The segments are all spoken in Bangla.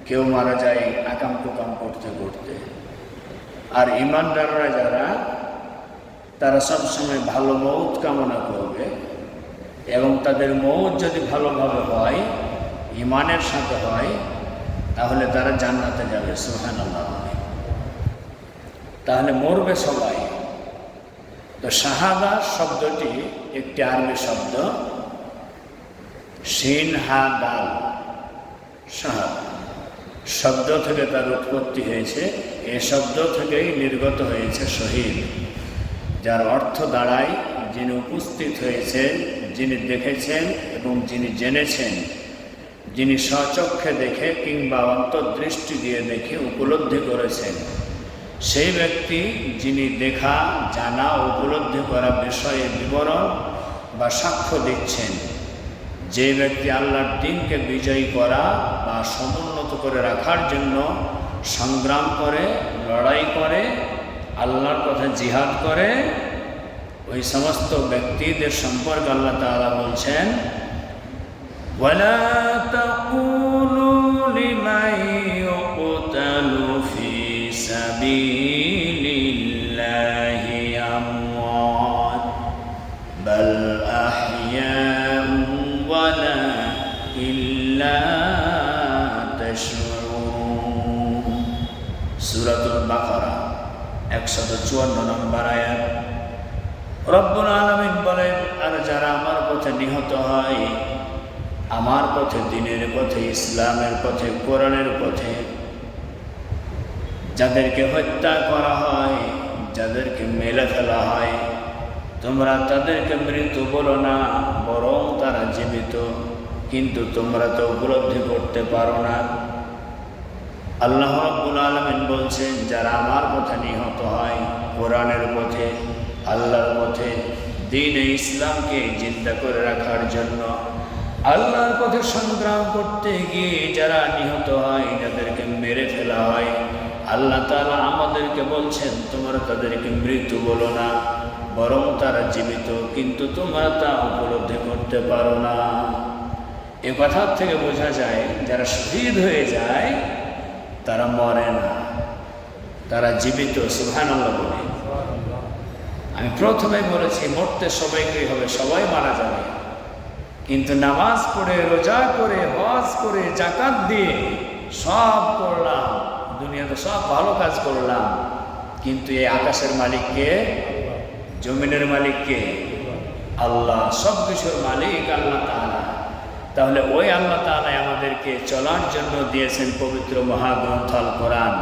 কেউ মারা যায় আকাম কুকাম করতে করতে। আর ইমানদাররা যারা, তারা সবসময় ভালো মৌত কামনা করবে এবং তাদের মৌত যদি ভালোভাবে হয়, ইমানের সাথে হয়, তাহলে তারা জান্নাতে যাবে। সুবহানাল্লাহ। তাহলে মরবে সবাই। তো শাহাদা শব্দটি একটি আরবি শব্দ, শিন হা দাল, শাহাদা শব্দ থেকে তার উৎপত্তি হয়েছে। এই শব্দ থেকেই নির্গত হয়েছে শহীদ, যার অর্থ দাঁড়ায় যিনি উপস্থিত হয়েছেন, যিনি দেখেছেন এবং যিনি জেনেছেন, যিনি স্বচক্ষে দেখে কিংবা অন্তর্দৃষ্টি দিয়ে দেখে উপলব্ধি করেছেন, সেই ব্যক্তি যিনি দেখা, জানা, উপলব্ধি করা বিষয়ে বিবরণ বা সাক্ষ্য দিচ্ছেন। যে ব্যক্তি আল্লাহর দ্বীনকে বিজয়ী করা বা সমুন্নত করে রাখার জন্য সংগ্রাম করে, লড়াই করে, আল্লাহর পথে জিহাদ করে, ওই সমস্ত ব্যক্তিদের সম্পর্কে আল্লাহ তাআলা বলছেন, ওয়ালা তাকুলু লিমান ইউকতালু ফি সাবিলিল্লাহি আমওয়াত বাল আহইয়াউ ওয়ালাকিন লা তাশউরুন। সূরাতুল বাকারা 154 নম্বর আয়াত। রব্বুল আলামিন বলেন, আর যারা আমার পথে নিহত হয়, আমার পথে, দ্বীনের পথে, ইসলামের পথে, কোরআনের পথে, যাদেরকে হত্যা করা হয়, যাদেরকে মেরে ফেলা হয়, তোমরা তাদেরকে মৃত বলো না, বরং তারা জীবিত, কিন্তু তোমরা তো উপলব্ধি করতে পারো না। আল্লাহ রাব্বুল আলামিন বলছেন, যারা আমার পথে নিহত হয়, কোরআনের পথে, আল্লাহর পথে, দ্বীনে ইসলামকে জিন্দা করে রাখার জন্য আল্লাহর পথে সংগ্রাম করতে গিয়ে যারা নিহত হয়, যাদেরকে মেরে ফেলা হয়, আল্লাহ তাআলা আমাদেরকে বলছেন, তোমরা তাদেরকে মৃত্যু বলো না, বরং তারা জীবিত, কিন্তু তোমরা তা উপলব্ধি করতে পারো না। এ কথার থেকে বোঝা যায়, যারা শহীদ হয়ে যায় তারা মরে না, তারা জীবিত। সুবহানাল্লাহ বলে। আমি প্রথমে বলেছি, মরতে সবাইকেই হবে, সবাই মারা যাবে, কিন্তু নামাজ পড়ে, রোজা করে, হজ করে, যাকাত দিয়ে সব করলাম, দুনিয়াতে সব ভালো কাজ করলাম, কিন্তু এই আকাশের মালিককে, জমিনের মালিককে, আল্লাহ, সব কিছুর মালিক আল্লাহ তাআলা। তাহলে ওই আল্লাহ তাআলা আমাদেরকে চলার জন্য দিয়েছেন পবিত্র মহাগ্রন্থ আল কোরআন।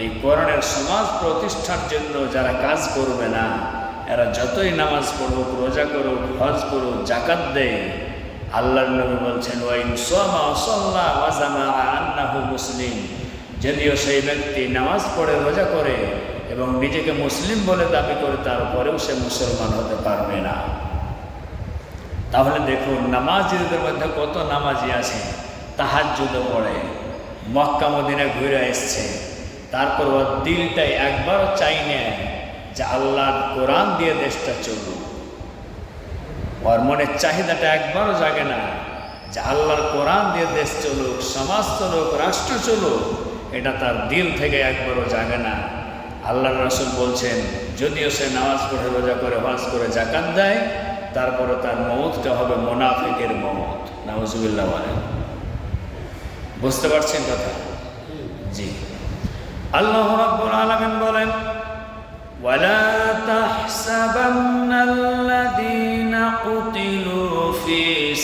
এই কোরআনের সমাজ প্রতিষ্ঠার জন্য যারা কাজ করবে না, এরা যতই নামাজ পড়ুক, রোজা করুক, হজ করুক, যাকাত দেয়, আল্লাহর নবী বলছেন, ওয়াইন সামা সাল্লা ওয়া জামাআ আন্নাহু মুসলিম, যদিও সেই ব্যক্তি নামাজ পড়ে, রোজা করে এবং নিজেকে মুসলিম বলে দাবি করে, তারপরেও সে মুসলমান হতে পারবে না। তাহলে দেখুন, নামাজিদের মধ্যে কত নামাজি আছে, তাহাজ্জুদে পড়ে, মক্কা মদিনা ঘুরে এসছে, তারপর ওর দিলটাই একবারও চাই না যে আল্লাহর কোরআন দিয়ে দেশটা চলুক। ওর মনের চাহিদাটা একবারও জাগে না যে আল্লাহর কোরআন দিয়ে দেশ চলুক, সমাজ চলুক, রাষ্ট্র চলুক, এটা তার দিল থেকে একবারও জাগে না। আল্লাহর রাসূল বলছেন, যদিও সে নামাজ পড়ে, রোজা করে, হজ করে, যাকাত দেয়, তারপরে তার মওতটা হবে মুনাফিকের মওত। নাউজুবিল্লাহ বলেন। বুঝতে পারছেন কথা? জি। আল্লাহ রাব্বুল আলামিন বলেন, ওয়ালা তাহসাবান্নাল্লাযীনা কুতিলু ফী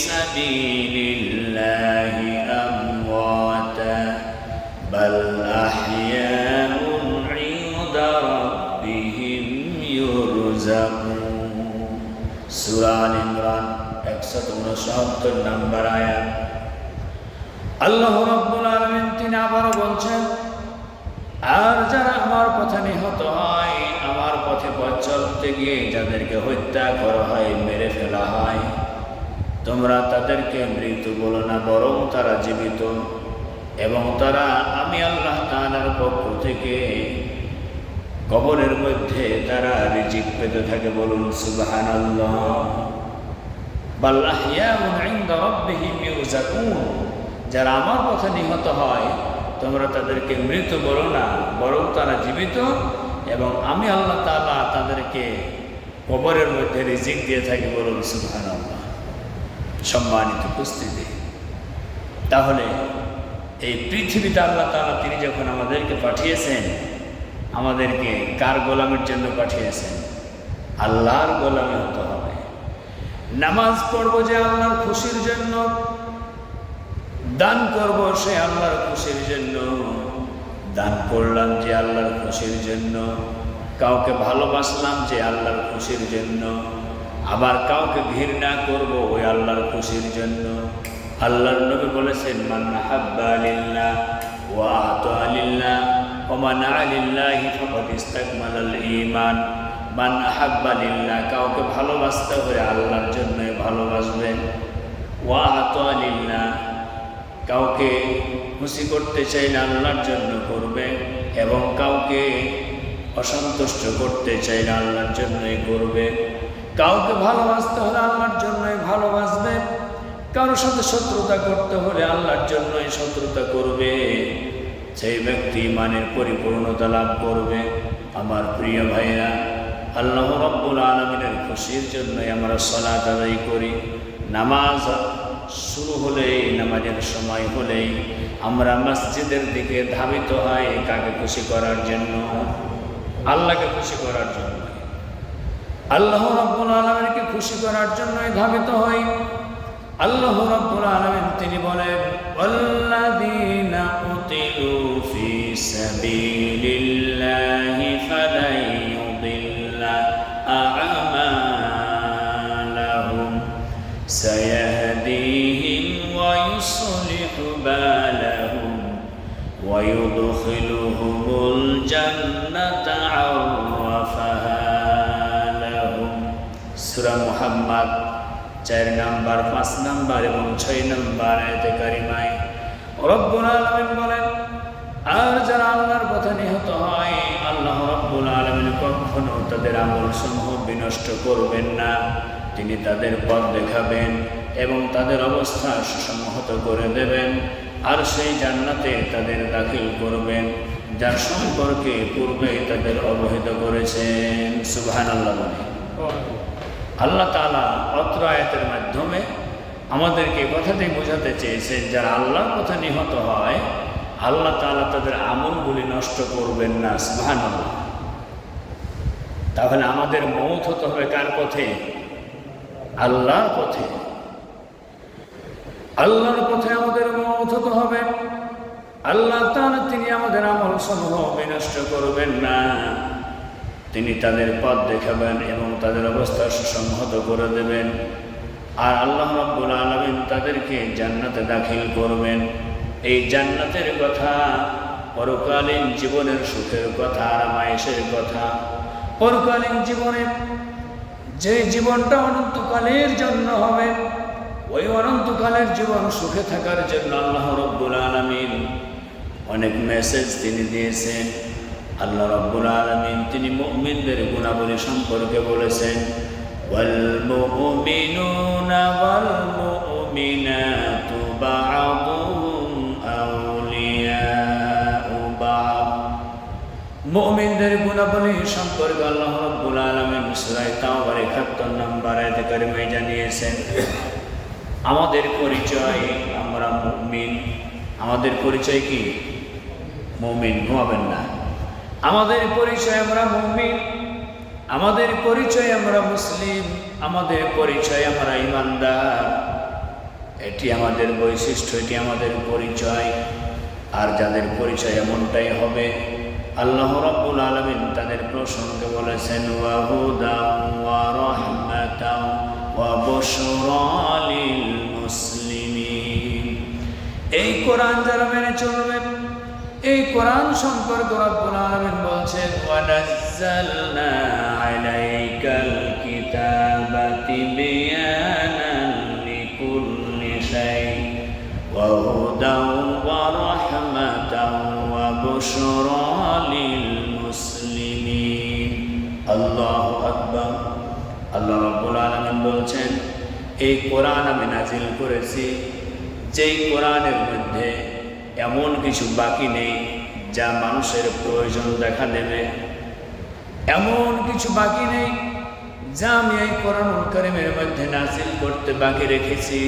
সাবিলিল্লাহি আমওয়াতা বাল আহইয়াউন ইনদা রাব্বিহিম ইউরযাকুন। সূরা আল ইমরান 169 নম্বর আয়াত। আল্লাহ রাব্বুল আলামিন তিনি আবারও বলছেন, আর যারা আমার পথে নিহত হয়, আমার পথে পথ চলতে গিয়ে যাদেরকে হত্যা করা হয়, মেরে ফেলা হয়, তোমরা তাদেরকে মৃত বলো না, বরং তারা জীবিত, এবং তারা আমি আল্লাহ তাআলার পক্ষ থেকে কবরের মধ্যে তারা রিজিক পেতে থাকে। বলুন সুবহানাল্লাহ। বাল আহইয়াউন ইনদা রাব্বিহিম ইউরযাকুন। যারা আমার পথে নিহত হয়, তো তোমরা তাদেরকে মৃত বলো না, বরং তারা জীবিত, এবং আমি আল্লাহ তাআলা তাদেরকে কবরের মধ্যে রিজিক দিয়ে থাকি। বলুন সুবহানাল্লাহ। সম্মানিত উপস্থিতি, তাহলে এই পৃথিবীতে আল্লাহ তাআলা তিনি যখন আমাদেরকে পাঠিয়েছেন, আমাদেরকে কার গোলামের জন্য পাঠিয়েছেন? আল্লাহর গোলামি হতে হবে। নামাজ পড়বো যে আল্লাহর খুশির জন্য, দান করব সে আল্লাহর খুশির জন্য, দান করলাম যে আল্লাহর খুশির জন্য, কাউকে ভালোবাসলাম যে আল্লাহর খুশির জন্য, আবার কাউকে ঘৃণা করব ওই আল্লাহর খুশির জন্য। আল্লাহর নবী বলেছেন, মান আহাব্বা লিল্লাহ ওয়া আতা লিল্লাহ ওয়া মানা লিল্লাহি ফাকাদ ইসতাকমালাল ঈমান। মান আহাব্বা লিল্লাহ, কাউকে ভালোবাসতে হলে আল্লাহর জন্যই ভালোবাসবেন। ওয়া আতা লিল্লাহ, কাউকে খুশি করতে চাইলে আল্লাহর জন্য করবে, এবং কাউকে অসন্তুষ্ট করতে চাইলে আল্লাহর জন্যই করবে। কাউকে ভালোবাসতে হলে আল্লাহর জন্যই ভালোবাসবে, কারোর সাথে শত্রুতা করতে হলে আল্লাহর জন্যই শত্রুতা করবে। সেই ব্যক্তি ইমানের পরিপূর্ণতা লাভ করবে। আমার প্রিয় ভাইরা, আল্লাহ রাব্বুল আলামিনের খুশির জন্যই আমরা সালাত আদায় করি। নামাজ শুরু হলেই, নামাজের সময় হলেই আমরা মসজিদের দিকে ধাবিত হয়। কাকে খুশি করার জন্য? আল্লাহকে খুশি করার জন্য, আল্লাহ রাব্বুল আলামিনকে খুশি করার জন্যই ধাবিত হই। আল্লাহ রাব্বুল আলামিন তিনি বলেন, ওয়াল্লাযীনা কুতিলু ফী সাবিলিল্লাহি ফালান ইউদিল্লা আ'মালাহুম সায়াহদিহিম ওয়া ইউসলিহু বালাহুম ওয়া ইউদখিলুহুমুল জান্নাতা আররাফাহা লাহুম। সূরা মুহাম্মদ 4 নম্বর, 5 নম্বর এবং 6 নম্বর আয়াতে কারিমায় রব্বুল আলামিন বলেন, আর যারা আল্লাহর পথে নিহত হয়, আল্লাহ রব্বুল আলামিন কখনো তাদের আমলসমূহ বিনষ্ট করবেন না। তিনি তাদের পথ দেখাবেন এবং তাদের অবস্থা সুসংহত করে দেবেন, আর সেই জান্নাতে তাদের দাখিল করবেন, যার সম্পর্কে পূর্বে তাদের অবহিত করেছেন। সুবহানাল্লাহ। আল্লাহ তাআলা অত্র আয়াতের মাধ্যমে আমাদেরকে কথাটাই বোঝাতে চেয়েছেন, যারা আল্লাহর পথে নিহত হয়, আল্লাহ তাআলা তাদের আমলগুলি নষ্ট করবেন না। সুবহানাল্লাহ। তাহলে আমাদের মওত হতে হবে কার পথে? আল্লাহর পথে। আল্লাহর পথে আমাদের মওত হতে হবে। আল্লাহ তাআলা তিনি আমাদের আমলসমূহ বিনষ্ট করবেন না। তিনি তাদের পথ দেখাবেন এবং তাদের অবস্থা সুসংহত করে দেবেন, আর আল্লাহ রাব্বুল আলামিন তাদেরকে জান্নাতে দাখিল করবেন। এই জান্নাতের কথা, পরকালীন জীবনের সুখের কথা, আরামায়েশের কথা, পরকালীন জীবনে যে জীবনটা অনন্তকালের জন্য হবে, ওই অনন্তকালের জীবন সুখে থাকার জন্য আল্লাহ রাব্বুল আলামিন অনেক মেসেজ তিনি দিয়েছেন। আল্লাহ রাব্বুল আলামিন তিনি মুমিনদের গুণাবলী সম্পর্কে বলেছেন, ওয়াল মুমিনুনা ওয়াল মুমিনাতু বা'দুহুম আউলিয়াউ বা'দ। মুমিনদের গুণাবলী সম্পর্কে আল্লাহ রাব্বুল আলামিন সূরা তাওবার 71 নম্বর আয়াতে কারিমায় জানিয়েছেন, আমাদের পরিচয় আমরা মুমিন। আমাদের পরিচয় কি? মুমিন। ঘুমাবেন না। আমাদের পরিচয় আমরা মুমিন, আমাদের পরিচয় আমরা মুসলিম, আমাদের পরিচয় আমরা ঈমানদার। এটি আমাদের বৈশিষ্ট্য, এটি আমাদের পরিচয়। আর যাদের পরিচয় এমনটাই হবে, আল্লাহ রাব্বুল আলামিন তাদের প্রসঙ্গে বলেছেন, ওয়া হুদাও ওয়া রাহমাতাও ওয়া বুশরা লিল মুসলিমিন। এই কোরআন যারা মেনে চলবে, এই কোরআন সম্পর্কে রব্বুল আলামিন বলছেন, ওয়া নাযালনা আলাইকাল কিতাবা তিবয়ানান লিকুল্লি শাই ওয়া হুদাও ওয়া রাহমাতাও ওয়া বুশরা লিল মুসলিমিন। আল্লাহু আকবার। আল্লাহ রাব্বুল আলামিন বলছেন, এই কোরআন আমি নাজিল করেছি, যেই কোরআনের মধ্যে এমন কিছু বাকি নেই যা মানুষের প্রয়োজন দেখা দেবে। এমন কিছু বাকি নেই যা আমি এই কোরআনুল কারীমের মধ্যে নাযিল করতে বাকি রেখেছি।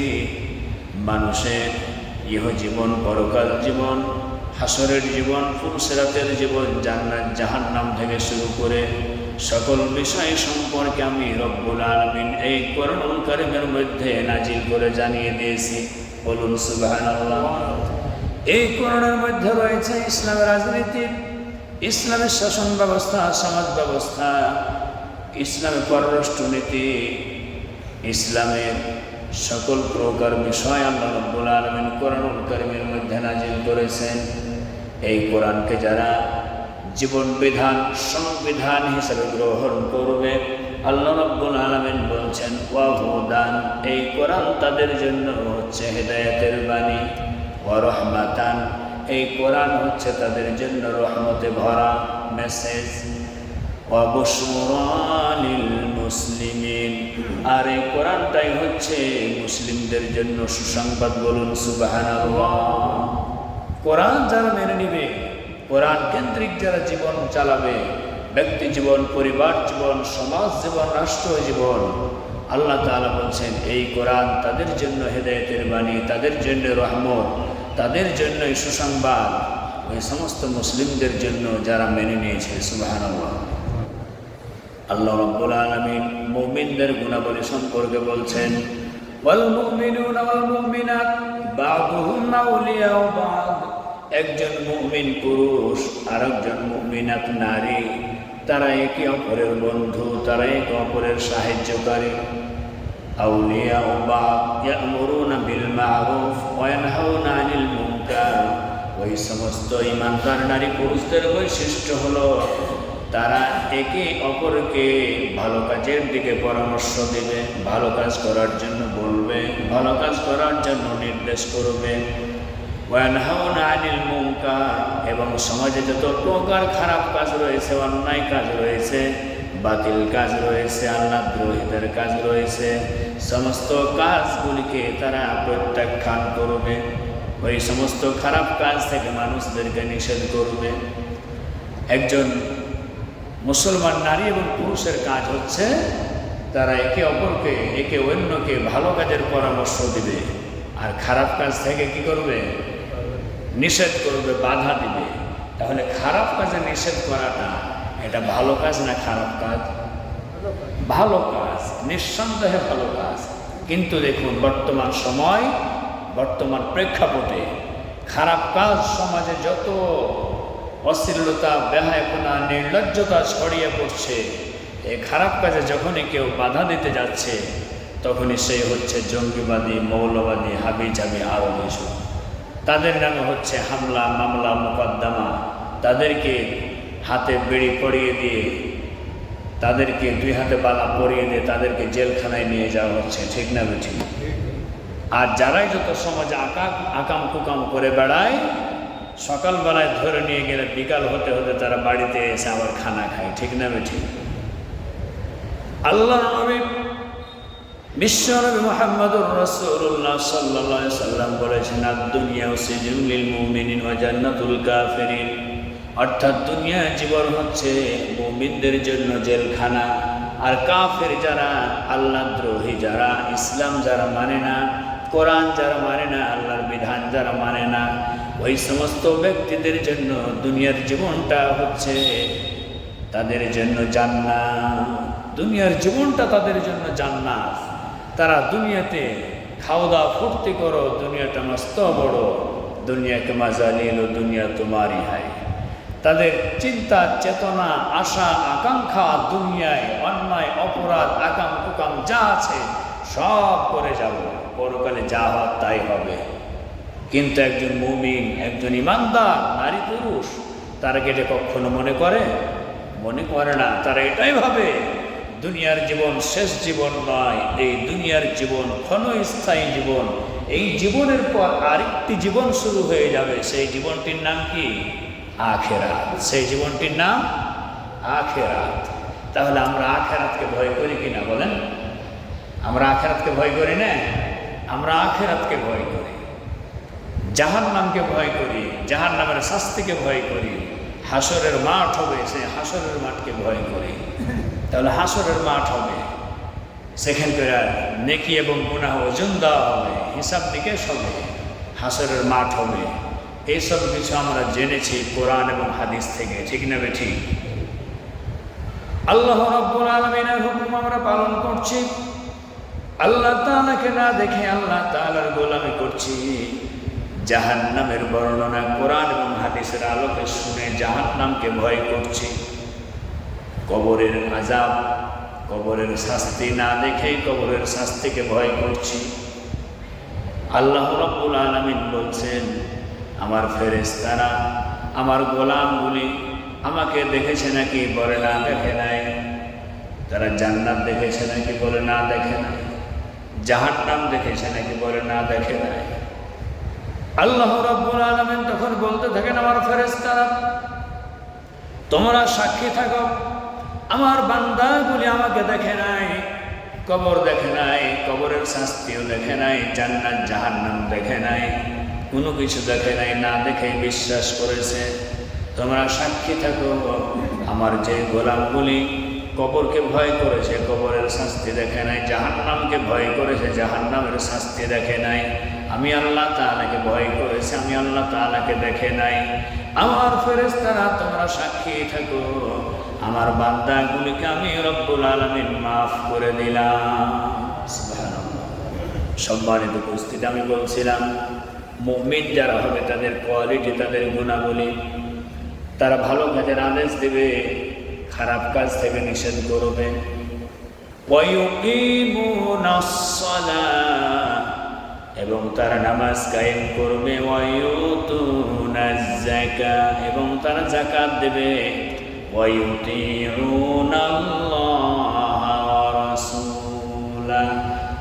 মানুষের ইহজীবন, পরকাল জীবন, হাসরের জীবন, ফুলসিরাতের জীবন, জান্নাত জাহান্নাম থেকে শুরু করে সকল বিষয় সম্পর্কে আমি রব্বুল আলামিন এই কোরআনুল কারীমের মধ্যে নাযিল করে জানিয়ে দিয়েছি। বলুন সুবহানাল্লাহ। এই কোরআনের মধ্যে রয়েছে ইসলামের রাজনীতি, ইসলামের শাসন ব্যবস্থা, সমাজ ব্যবস্থা, ইসলামের পররাষ্ট্রনীতি, ইসলামের সকল প্রকার বিষয় আল্লাহ রাব্বুল আলামিন কোরআনুল কারীমের মধ্যে নাযিল করেছেন। এই কোরআনকে যারা জীবন বিধান, সংবিধান হিসেবে গ্রহণ করবে, আল্লাহ রাব্বুল আলামিন বলছেন ওয়া হুদান, এই কোরআন তাদের জন্য হচ্ছে হেদায়েতের বাণী, ওয়া রাহমাতান, এই কোরআন হচ্ছে তাদের জন্য রহমতে ভরা মেসেজ, ওয়া বুশরা লিল মুসলিমিন, আর এই কোরআনটাই হচ্ছে মুসলিমদের জন্য সুসংবাদ। বলুন সুবহানাল্লাহ। কোরআন যারা মেনে নিবে, কোরআন কেন্দ্রিক যারা জীবন চালাবে, ব্যক্তি জীবন, পরিবার জীবন, সমাজ জীবন, রাষ্ট্র জীবন, আল্লাহ তাআলা বলছেন এই কোরআন তাদের জন্য হেদায়েতের বাণী, তাদের জন্য রহমত, তাদের জন্য সুসংবাদ, ওই সমস্ত মুসলিমদের জন্য যারা মেনে নিয়েছে। সুবহানাল্লাহ। আল্লাহ রাব্বুল আলামিন মুমিনদের গুণাবলী সম্পর্কে বলছেন ওয়াল মুমিনুনা ওয়াল মুমিনাত বা'দুহুম আউলিয়াউ বা'দ, একজন মুমিন পুরুষ আর একজন মুমিনাত নারী, তারা একে অপরের বন্ধু, তারা একে অপরের সাহায্যকারী। আউলিয়াউ বা'দ ইয়া'মুরুনা বিল মা'রুফ ওয়া ইয়ানহাউনা আনিল মুনকার, ওই সমস্ত ঈমানদার নারী পুরুষদের বৈশিষ্ট্য হলো তারা একে অপরকে ভালো কাজের দিকে পরামর্শ দেবে, ভালো কাজ করার জন্য বলবে, ভালো কাজ করার জন্য নির্দেশ করবে। ওয়ানহাউনা আনিল মুনকার, এবং সমাজে যত প্রকার খারাপ কাজ রয়েছে, অন্যায় কাজ রয়েছে, বাতিল কাজ রয়েছে, আল্লাহদ্রোহীদের কাজ রয়েছে, সমস্ত কাজগুলিকে তারা প্রত্যাখ্যান করবে, ওই সমস্ত খারাপ কাজ থেকে মানুষদেরকে নিষেধ করবে। একজন মুসলমান নারী এবং পুরুষের কাজ হচ্ছে তারা একে অপরকে, একে অন্যকে ভালো কাজের পরামর্শ দিবে, আর খারাপ কাজ থেকে কি করবে? নিষেধ করবে, বাধা দিবে। তাহলে খারাপ কাজে নিষেধ করাটা এটা ভালো কাজ না খারাপ কাজ? ভালো কাজ, নিঃসন্দেহে ভালো কাজ। কিন্তু দেখুন বর্তমান সময়, বর্তমান প্রেক্ষাপটে খারাপ কাজ সমাজে যত অশ্লীলতা, বেহায়াপনা, নির্লজ্জতা ছড়িয়ে পড়ছে, এই খারাপ কাজে যখনই কেউ বাধা দিতে যাচ্ছে তখনই সে হচ্ছে জঙ্গিবাদী, মৌলবাদী, হাবিজাবি, আরও কিছু। তাদের নামে হচ্ছে হামলা, মামলা, মোকদ্দমা, তাদেরকে হাতে বেড়ি পরিয়ে দিয়ে, তাদেরকে দুই হাতে বালা পরিয়ে দিয়ে তাদেরকে জেলখানায় নিয়ে যাওয়া হচ্ছে। ঠিক না বেঠিক? আর যারাই যত সমাজে আকাম কুকাম করে বেড়ায়, সকালবেলায় ধরে নিয়ে গেলে বিকাল হতে হতে তারা বাড়িতে এসে আবার খানা খায়। ঠিক না বেঠিক? আল্লাহ নবী, বিশ্বনবী মুহাম্মদুর রাসূলুল্লাহ সাল্লাল্লাহু আলাইহি সাল্লাম বলেছেন আদ-দুনিয়া সিজনুল লিল মুমিনিন ওয়া জান্নাতুল কাফিরিন, অর্থাৎ দুনিয়া জীবন হচ্ছে মুমিনদের জন্য জেলখানা, আর কাফের যারা, আল্লাহদ্রোহী যারা, ইসলাম যারা মানে না, কোরআন যারা মানে না, আল্লাহর বিধান যারা মানে না, ওই সমস্ত ব্যক্তিদের জন্য দুনিয়ার জীবনটা হচ্ছে তাদের জন্য জান্নাত। দুনিয়ার জীবনটা তাদের জন্য জান্নাত। তারা দুনিয়াতে খাওয়া দাওয়া ফুর্তি করো, দুনিয়াটা মস্ত বড়, দুনিয়াকে মজা নিল, দুনিয়া তোমারই হয়। তাদের চিন্তা, চেতনা, আশা, আকাঙ্ক্ষা দুনিয়ায় অন্যায়, অপরাধ, আকাম কুকাম যা আছে সব করে যাব, পরকালে যা হওয়ার তাই হবে। কিন্তু একজন মুমিন, একজন ইমানদার নারী পুরুষ, তারা এটা কখনো মনে করে? মনে করে না। তারা এটাই ভাবে দুনিয়ার জীবন শেষ জীবন নয়, এই দুনিয়ার জীবন ক্ষণস্থায়ী জীবন, এই জীবনের পর আরেকটি জীবন শুরু হয়ে যাবে। সেই জীবনটির নাম কি? আখিরাত। সেই জীবনটির নাম আখিরাত। তাহলে আমরা আখিরাতকে ভয় করি কিনা বলেন? আমরা আখিরাতকে ভয় করি না? আমরা আখিরাতকে ভয় করি। জাহান্নামকে ভয় করি, জাহান্নামের শাস্তিকে ভয় করি, হাসরের মাঠ হবে সেই হাসরের মাঠকে ভয় করি। তাহলে হাসরের মাঠ হবে, সেখানকার নেকি এবং গুনাহ ওজন দেওয়া হবে, হিসাব নিকেশ হবে, হাসরের মাঠ হবে। এইসব কিছু আমরা জেনেছি কোরআন এবং হাদিস থেকে, ঠিক না বেঠিক? আল্লাহ রাব্বুল আলামিনের হুকুম আমরা পালন করছি, আল্লাহ তাআলাকে না দেখে আল্লাহ তাআলার গোলামি করছি। জাহান্নামের বর্ণনা কোরআন এবং হাদিসের আলোকে শুনে জাহান্নামকে ভয় করছি। কবরের আযাব, কবরের শাস্তি না দেখেই কবরের শাস্তিকে ভয় করছি। আল্লাহ রাব্বুল আলামিন বলছেন, আমার ফেরেশতারা, আমার গোলামগুলি আমাকে দেখেছে নাকি? বলে না, দেখে নাই। তারা জান্নাত দেখেছে নাকি? বলে না, দেখে নাই। জাহান্নাম দেখেছে নাকি? বলে না, দেখে নাই। আল্লাহ রাব্বুল আলামিন তখন বলতে থাকেন, আমার ফেরেশতারা, তোমরা সাক্ষী থাকো, আমার বান্দাগুলি আমাকে দেখে নাই, কবর দেখে নাই, কবরের শাস্তিও দেখে নাই, জান্নাত জাহান্নাম দেখে নাই, কোনো কিছু দেখে নাই, না দেখে বিশ্বাস করেছে। তোমরা সাক্ষী থাকো, আমার যে গোলামগুলি কবরকে ভয় করেছে, কবরের শাস্তি দেখে নাই, জাহান্নামকে ভয় করেছে, জাহান্নামের শাস্তি দেখে নাই, আমি আল্লাহ তাআলাকে ভয় করেছে, আমি আল্লাহ তাআলাকে দেখে নাই। আমার ফেরেশতারা, তোমরা সাক্ষী থাকো, আমার বান্দাগুলিকে আমি রব্বুল আলামিন মাফ করে দিলাম। সুবহানাল্লাহ। সম্মানিত উপস্থিতি, আমি বলছিলাম মুমিন যারা হবে তাদের কোয়ালিটি, তাদের গুণাবলী, তারা ভালো কাজের আদেশ দেবে, খারাপ কাজ থেকে নিষেধ করবে। ওয়ায়ুকিমুনাস সালাহ, এবং তারা নামাজ কায়েম করবে। ওয়ায়ুতুনাজ যাকাত, এবং তারা যাকাত দেবে। ওয়ায়ুতিউনাল্লাহা ওয়া রাসূলাহ,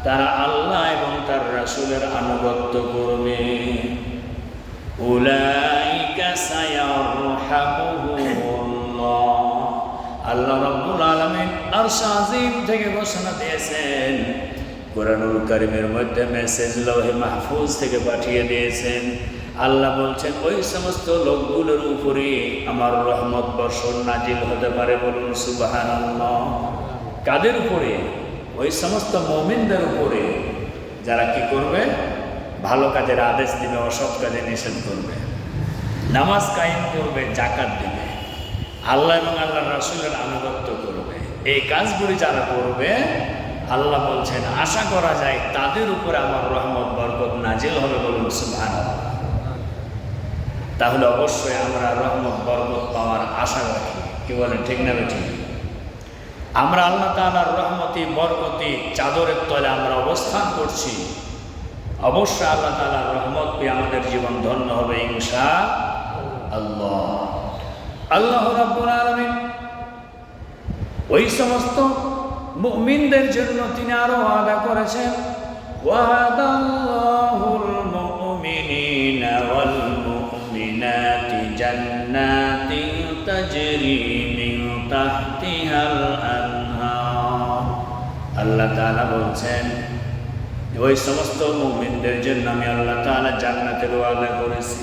তারা আল্লাহ এবং তার রাসূলের আনুগত্য করবে। উলাইকা সায়ারহামুহুমুল্লাহ, আল্লাহ রাব্বুল আলামিন আরশ আজিম থেকে ঘোষণা দিয়েছেন, কোরআনুল কারীমের মধ্যে মেসেজ লৌহে মাহফুজ থেকে পাঠিয়ে দিয়েছেন। আল্লাহ বলছেন, ওই সমস্ত লোকগুলোর উপরে আমার রহমত বর্ষণ নাজিল হতে পারে। বলুন সুবহানাল্লাহ। কাদের উপরে? ওই সমস্ত মুমিনদের উপরে, যারা কি করবে? ভালো কাজের আদেশ দিবে, অসৎ কাজে নিষেধ করবে, নামাজ কায়েম করবে, যাকাত দিবে, আল্লাহ এবং আল্লাহর রাসূলের আনুগত্য করবে। এই কাজগুলি যারা করবে, আল্লাহ বলছেন আশা করা যায় তাদের উপরে আমার রহমত বরকত নাজিল হবে। বলুন সুবহানাল্লাহ। তাহলে অবশ্যই আমরা রহমত বরকত পাওয়ার আশা রাখি। কি বলেন, ঠিক না বেঠিক? আমরা আল্লাহ তাআলার রহমতি বরকতি চাদরের তলে আমরা অবস্থান করছি। অবশ্যই আল্লাহ তাআলার রহমত পেয়ে আমাদের জীবন ধন্য হবে ইনশাআল্লাহ। আল্লাহ রাব্বুল আলামিন ওই সমস্ত মুমিনদের জন্য তিনি আরো ওয়াদা করেছেন, ওয়াদাল্লাহুল মুমিনিনা ওয়াল মুমিনাতি জান্নাতিন তাজরি মিন তাহতিহাল আনহার। আল্লাহ তাআলা বলছেন, ওই সমস্ত মুমিনদের জন্য আমি আল্লাহ তাআলা জান্নাতের ওয়াদা করেছি।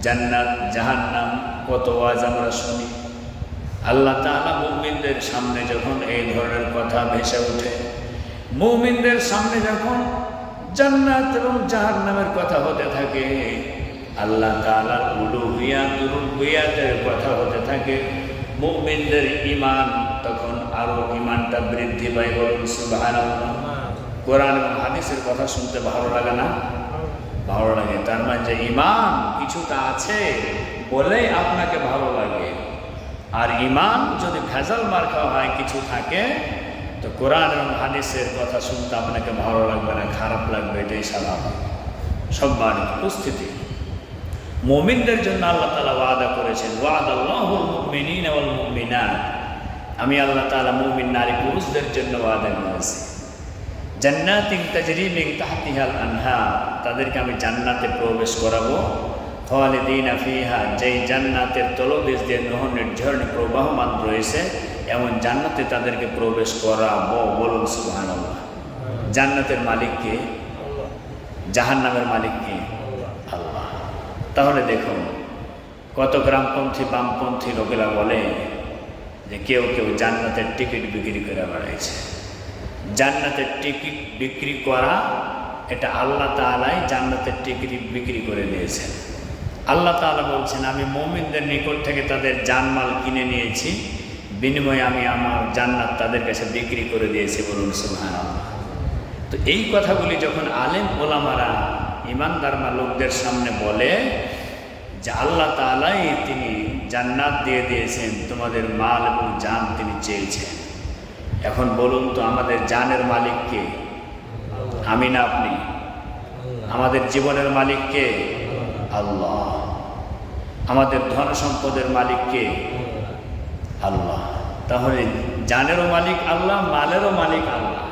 জান্নাত জাহান্নাম কত ওয়াজ আমরা শুনি। আল্লাহ তাআলা মুমিনদের সামনে যখন এই ধরনের কথা ভেসে ওঠে, মুমিনদের সামনে যখন জান্নাত এবং জাহান্নামের কথা হতে থাকে, আল্লাহ তাআলার উলুহিয়াত রুবিয়াতের কথা হতে থাকে, মুমিনদের ঈমান তখন আরো ঈমানটা বৃদ্ধি পায়। বলুন সুবহানাল্লাহ। কোরআন এবং হাদিসের কথা শুনতে ভালো লাগে না? ভালো লাগে। তার মানে যে ঈমান কিছুটা আছে বলেই আপনাকে ভালো লাগে। আর ঈমান যদি ভেজাল মার্কা হয়, কিছু থাকে, তো কোরআন এবং হাদিসের কথা শুনতে আপনাকে ভালো লাগবে না, খারাপ লাগবে, এটাই স্বাভাবিক। সম্মানিত উপস্থিতি, মুমিনদের জন্য আল্লাহ তাআলা ওয়াদা করেছেন, ওয়াদাল্লাহুল মুমিনিনা ওয়াল মুমিনাত, আমি আল্লাহ তাআলা মুমিন নারী পুরুষদের জন্য ওয়াদা করেছি। জান্নাতিন তাজরি মিন তাহতিহাল আনহার, তাদেরকে আমি জান্নাতে প্রবেশ করাবো। খালিদিনা ফিহা, যেই জান্নাতের তলদেশ দিয়ে নহরের ঝর্ণা প্রবাহমান রয়েছে, এমন জান্নাতে তাদেরকে প্রবেশ করাবো। বলুন সুবহানাল্লাহ। জান্নাতের মালিক কে? জাহান্নামের মালিক কে? আল্লাহ। তাহলে দেখুন, কত গ্রামপন্থী বামপন্থী লোকেরা বলে যে কেউ কেউ জান্নাতের টিকিট বিক্রি করে বেড়াইছে। জান্নাতের টিকিট বিক্রি করা, এটা আল্লাহ তাআলাই জান্নাতের টিকিট বিক্রি করে দিয়েছেন। আল্লাহ তাআলা বলছেন, আমি মুমিনদের নিকট থেকে তাদের জানমাল কিনে নিয়েছি, বিনিময়ে আমি আমার জান্নাত তাদের কাছে বিক্রি করে দিয়েছি। বলুন সুবহানাল্লাহ। তো এই কথাগুলি যখন আলেম ওলামারা ইমানদার লোকদের সামনে বলে যে আল্লাহ তাআলাই তিনি জান্নাত দিয়ে দিয়েছেন, তোমাদের মাল এবং জান তিনি চেয়েছেন, এখন বলুন তো আমাদের জানের মালিক কে? আমি না আপনি? আমাদের জীবনের মালিক কে? আল্লাহ। আমাদের ধন সম্পদের মালিক কে? আল্লাহ। তাহলে জানেরও মালিক আল্লাহ, মালেরও মালিক আল্লাহ।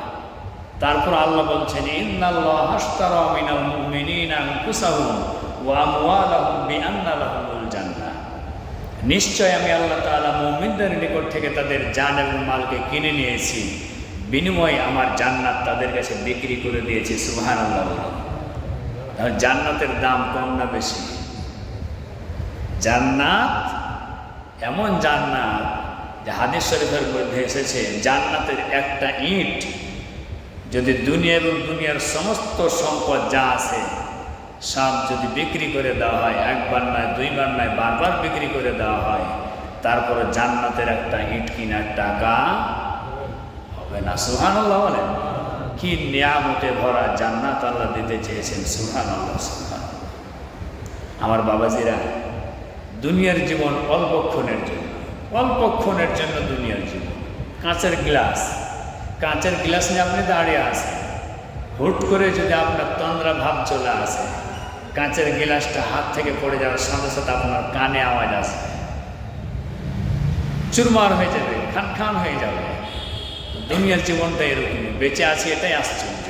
তারপর আল্লাহ বলছেন, ইন্নাল্লাহা আশতারা মিনাল মুমিনিনা আনফুসাহুম ওয়া আমওয়ালাহুম বিআন্না লাহুমুল জান্নাহ। নিশ্চয় আমি আল্লাহ তাআলা মুমিনদের নিকট থেকে তাদের জান এবং মালকে কিনে নিয়েছি, বিনিময়ে আমার জান্নাত তাদের কাছে বিক্রি করে দিয়েছি। সুবহানাল্লাহ। তাহলে জান্নাতের দাম কম না বেশি? জান্নাত এমন জান্নাত যে হাদিস শরীফের মধ্যে এসেছে, জান্নাতের একটা ইট যদি দুনিয়ার সমস্ত সম্পদ যা আছে সব যদি বিক্রি করে দেওয়া হয়, একবার নয়, দুইবার নয়, বারবার বিক্রি করে দেওয়া হয়, তারপরে জান্নাতের একটা ইট কিনার টাকা হবে না। সুবহানাল্লাহ বলেন। কি নিয়ামতে ভরা জান্নাত আল্লাহ দিতে চেয়েছেন। সুবহানাল্লাহ, সুবহানাল্লাহ। আমার বাবাজিরা, দুনিয়ার জীবন অল্পক্ষণের জন্য দুনিয়ার জীবন। কাঁচের গ্লাস নিয়ে আপনি দাঁড়িয়ে আছেন, হুট করে যদি আপনার তন্দ্রা ভাব চলে আসে, কাঁচের গ্লাসটা হাত থেকে পড়ে যাওয়ার সাথে সাথে আপনার কানে আওয়াজ আসে, চুরমার হয়ে যাবে, খান হয়ে যাবে। দুনিয়ার জীবনটা এরকমই, বেঁচে আছি এটাই আশ্চর্য।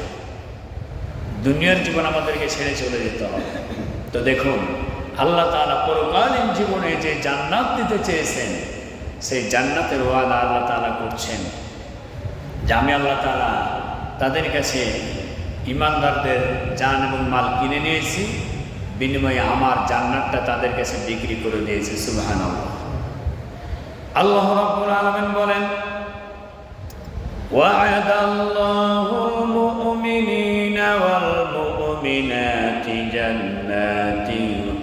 দুনিয়ার জীবন আমাদেরকে ছেড়ে চলে যেতে হবে। তো দেখুন, আল্লাহ তাআলা পরকালীন জীবনে যে জান্নাত দিতে চেয়েছেন, সেই জান্নাতের ওয়াদা আল্লাহ তাআলা করছেন যে আমি আল্লাহ তাআলা তাদের কাছে ইমানদারদের জান এবং মাল কিনে নিয়েছি, বিনিময়ে আমার জান্নাতটা তাদের কাছে বিক্রি করে দিয়েছি। সুবহানাল্লাহ। আল্লাহ রাব্বুল আলামিন বলেন, وعد الله المؤمنين والمؤمنات جنات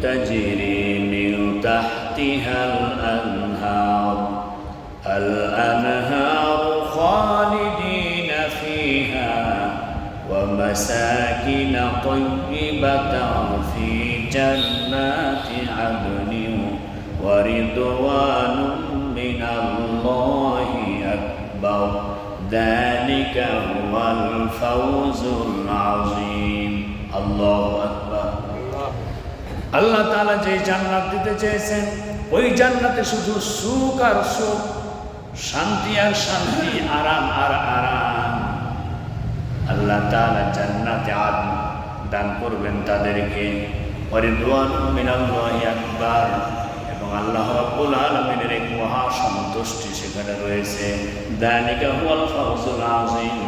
تجري من تحتها الأنهار خالدين فيها ومساكن طيبة في جنات عدن ورضوان من الله أكبر ذلك هو الفوز العظيم الله أكبر। আল্লাহ তাআলা যে জান্নাত দিতে চেয়েছেন, ওই জান্নাতে শুধু সুখ আর সুখ, শান্তি আর শান্তি, আরাম আর আরাম। আল্লাহ তাআলা জান্নাতে আদন দান করবেন তাদেরকে। ওয়ারিদওয়ানুম মিনাল্লাহি আকবার, এবং আল্লাহ রাব্বুল আলামিনের এক মহা সন্তুষ্টি সেখানে রয়েছে। যালিকা হুয়াল ফাওজুল আযীম।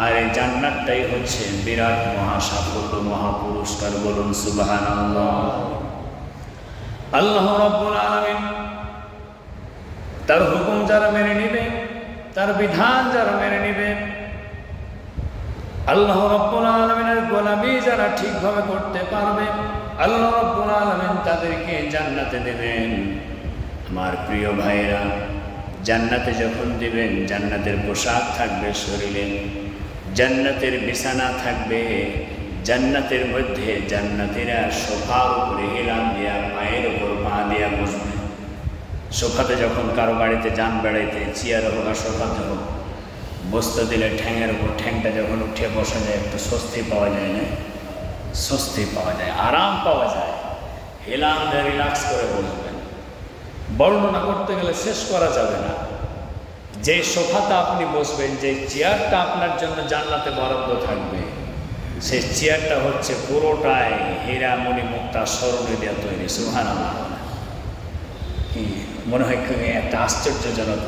আর এই জান্নাতটাই হচ্ছে বিরাট মহা সাফল্য, মহা পুরস্কার। বলুন সুবহানাল্লাহ। আল্লাহ রাব্বুল আলামিন তার হুকুম যারা মেনে নেবে, তার বিধান যারা মেনে নেবে, আল্লাহ রাব্বুল আলামিনের গোলামি যারা ঠিকভাবে করতে পারবে, আল্লাহ রাব্বুল আলামিন তাদেরকে জান্নাতে দেবেন। আমার প্রিয় ভাইরা, জান্নাতে যখন দিবেন, জান্নাতের পোশাক থাকবে শরীরে, জান্নাতের বিছানা থাকবে, জান্নাতের মধ্যে জান্নাতীরা সোফার উপরে হেলান দিয়া, পায়ের উপর পা দিয়া বসবে। সোফাতে যখন কারো বাড়িতে যান বেড়াইতে, চেয়ারে হোক আর সোফাতে হোক, বসতে দিলে ঠ্যাঙের উপর ঠ্যাংটা যখন উঠে বসা যায়, একটু স্বস্তি পাওয়া যায় না? স্বস্তি পাওয়া যায়, আরাম পাওয়া যায়। হেলান দিয়ে রিল্যাক্স করে বসবেন। বর্ণনা করতে গেলে শেষ করা যাবে না। যে সোফাতে আপনি বসবেন, যে চেয়ারটা আপনার জন্য জান্নাতে বরাদ্দ থাকবে, সেই চেয়ারটা হচ্ছে পুরোটাই হীরা মণি মুক্তা স্বর্ণে দেওয়া তৈরি। সুবহানাল্লাহ। মনে হয় একটা আশ্চর্যজনক